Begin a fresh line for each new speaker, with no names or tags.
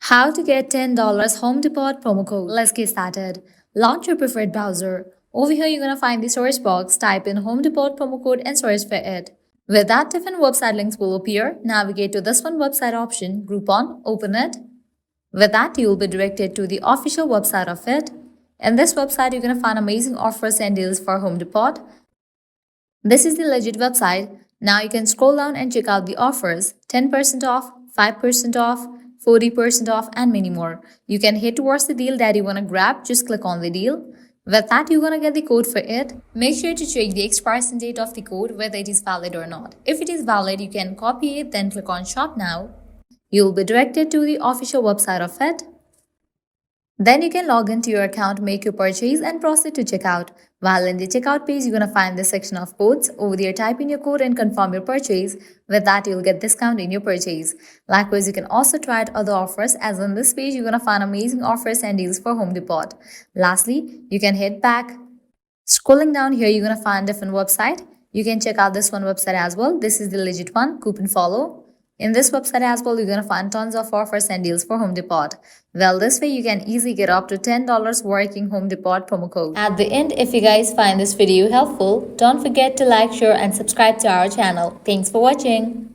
How to get $10 Home Depot promo code. Let's get started. Launch your preferred browser. Over here, you're going to find the search box. Type in Home Depot promo code and search for it. With that, different website links will appear. Navigate to this one website option, Groupon, open it. With that, you will be directed to the official website of it. In this website, you're going to find amazing offers and deals for Home Depot. This is the legit website. Now you can scroll down and check out the offers: 10% off, 5% off, 40% off, and many more. You can head towards the deal that you want to grab. Just click on the deal. With that, you're going to get the code for it. Make sure to check the expiration date of the code, whether it is valid or not. If it is valid, you can copy it, then click on Shop Now. You will be directed to the official website of it. Then you can log into your account, make your purchase, and proceed to checkout. While in the checkout page, you're going to find the section of codes. Over there, type in your code and confirm your purchase. With that, you'll get discount in your purchase. Likewise, you can also try out other offers, as on this page, you're going to find amazing offers and deals for Home Depot. Lastly, you can head back. Scrolling down here, you're going to find different website. You can check out this one website as well. This is the legit one, Coupon Follow. In this website as well, you're going to find tons of offers and deals for Home Depot. Well, this way you can easily get up to $10 working Home Depot promo code. At the end, if you guys find this video helpful, don't forget to like, share, and subscribe to our channel. Thanks for watching.